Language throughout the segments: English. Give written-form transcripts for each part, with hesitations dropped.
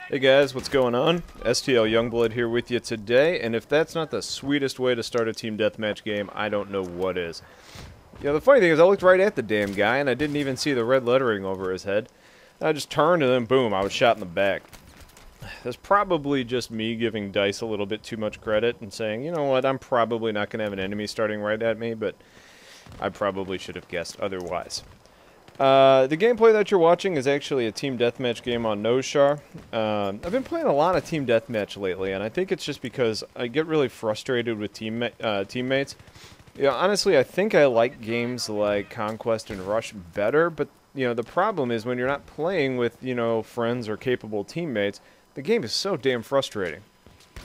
Hey guys, what's going on? STL Youngblood here with you today, and if that's not the sweetest way to start a team deathmatch game, I don't know what is. You know, the funny thing is I looked right at the damn guy and I didn't even see the red lettering over his head. I just turned and then boom, I was shot in the back. That's probably just me giving DICE a little bit too much credit and saying, you know what, I'm probably not going to have an enemy starting right at me, but I probably should have guessed otherwise. The gameplay that you're watching is actually a team deathmatch game on Noshar. I've been playing a lot of team deathmatch lately, and I think it's just because I get really frustrated with teammates. Yeah, honestly, I think I like games like Conquest and Rush better, but you know the problem is when you're not playing with friends or capable teammates, the game is so damn frustrating.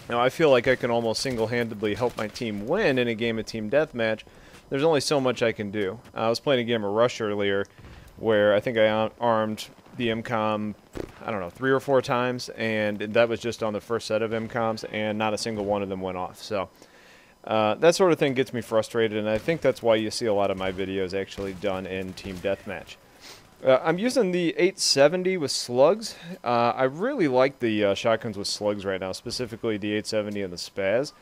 Now I feel like I can almost single-handedly help my team win in a game of team deathmatch. There's only so much I can do. I was playing a game of Rush earlier, where I think I armed the MCOM, I don't know, 3 or 4 times, and that was just on the first set of MCOMs, and not a single one of them went off. So that sort of thing gets me frustrated, and I think that's why you see a lot of my videos actually done in Team Deathmatch. I'm using the 870 with slugs. I really like the shotguns with slugs right now, specifically the 870 and the Spaz.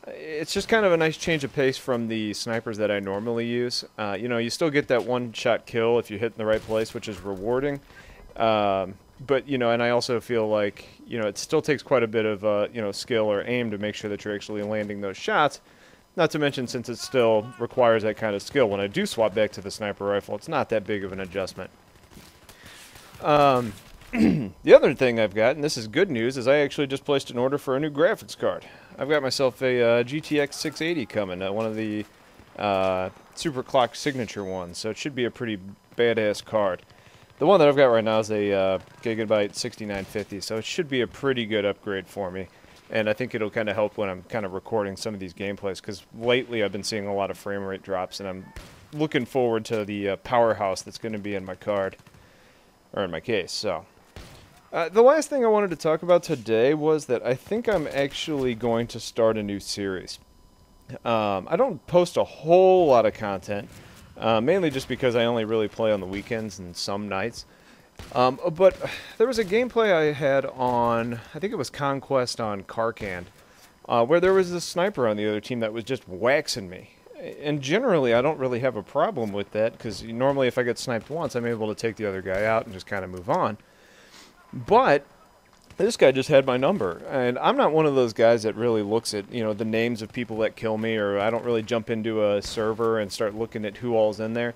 It's just kind of a nice change of pace from the snipers that I normally use. You still get that one-shot kill if you hit in the right place, which is rewarding. But, and I also feel like, it still takes quite a bit of, skill or aim to make sure that you're actually landing those shots. Not to mention, since it still requires that kind of skill, when I do swap back to the sniper rifle, it's not that big of an adjustment. The other thing I've got, and this is good news, is I actually just placed an order for a new graphics card. I've got myself a GTX 680 coming, one of the Super Clock signature ones, so it should be a pretty badass card. The one that I've got right now is a Gigabyte 6950, so it should be a pretty good upgrade for me. And I think it'll kind of help when I'm kind of recording some of these gameplays, because lately I've been seeing a lot of frame rate drops, and I'm looking forward to the powerhouse that's going to be in my card, or in my case, so. The last thing I wanted to talk about today was that I think I'm actually going to start a new series. I don't post a whole lot of content, mainly just because I only really play on the weekends and some nights. But there was a gameplay I had on, I think it was Conquest on Karkand, where there was a sniper on the other team that was just waxing me. And generally, I don't really have a problem with that, because normally if I get sniped once, I'm able to take the other guy out and just kind of move on. But this guy just had my number, and I'm not one of those guys that really looks at, the names of people that kill me, or I don't really jump into a server and start looking at who all's in there.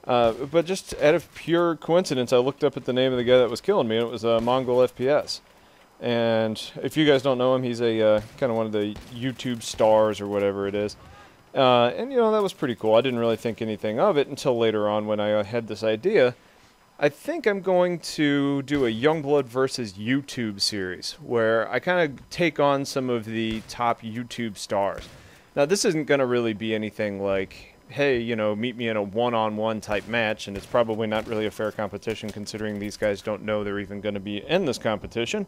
But just out of pure coincidence, I looked up at the name of the guy that was killing me, and it was Mongol FPS. And if you guys don't know him, he's a kind of one of the YouTube stars or whatever it is. And, that was pretty cool. I didn't really think anything of it until later on when I had this idea. I think I'm going to do a Youngblood versus YouTube series, where I kind of take on some of the top YouTube stars. Now, this isn't going to really be anything like, hey, meet me in a one-on-one type match, and it's probably not really a fair competition considering these guys don't know they're even going to be in this competition.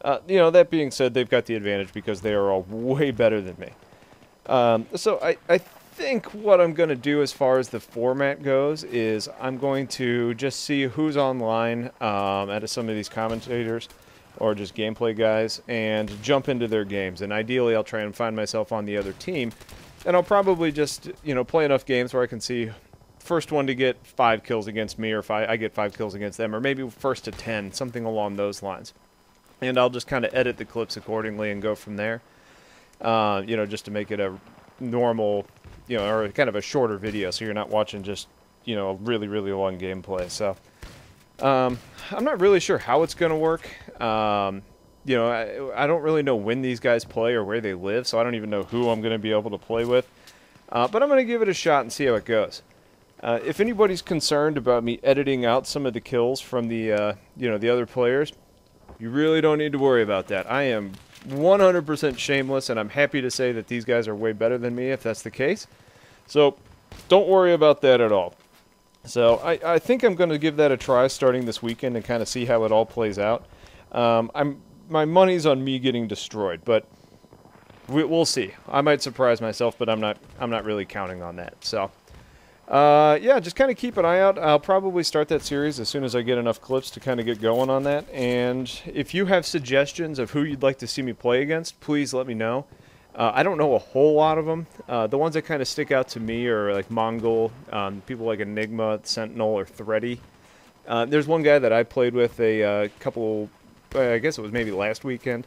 That being said, they've got the advantage because they are all way better than me. So I think what I'm going to do as far as the format goes is I'm going to just see who's online out of some of these commentators or just gameplay guys and jump into their games. And ideally, I'll try and find myself on the other team. And I'll probably just, play enough games where I can see first one to get 5 kills against me, or if I get 5 kills against them, or maybe first to 10, something along those lines. And I'll just kind of edit the clips accordingly and go from there, just to make it a normal, or kind of a shorter video, so you're not watching just, a really, really long gameplay. So, I'm not really sure how it's going to work. I don't really know when these guys play or where they live, so I don't even know who I'm going to be able to play with. But I'm going to give it a shot and see how it goes. If anybody's concerned about me editing out some of the kills from the, the other players, you really don't need to worry about that. I am 100% shameless, and I'm happy to say that these guys are way better than me if that's the case. So, don't worry about that at all. So, I think I'm going to give that a try starting this weekend and kind of see how it all plays out. My money's on me getting destroyed, but we'll see. I might surprise myself, but I'm not really counting on that. So, Yeah, just kind of keep an eye out. I'll probably start that series as soon as I get enough clips to kind of get going on that. And if you have suggestions of who you'd like to see me play against, please let me know. I don't know a whole lot of them. The ones that kind of stick out to me are like Mongol, people like Enigma, Sentinel, or Thready. There's one guy that I played with a couple, I guess it was maybe last weekend.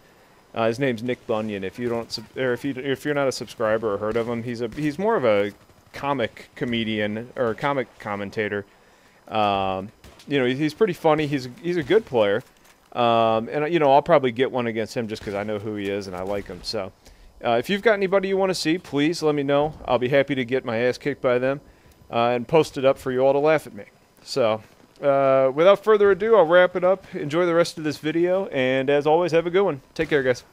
His name's NickBunyun. If you don't, or if you're not a subscriber or heard of him, he's more of a comic comedian or comic commentator. You know, he's pretty funny. He's a good player, and you know, I'll probably get one against him just because I know who he is and I like him. So, if you've got anybody you want to see, please let me know. I'll be happy to get my ass kicked by them and post it up for you all to laugh at me. So, without further ado, I'll wrap it up. Enjoy the rest of this video, and as always, have a good one. Take care, guys.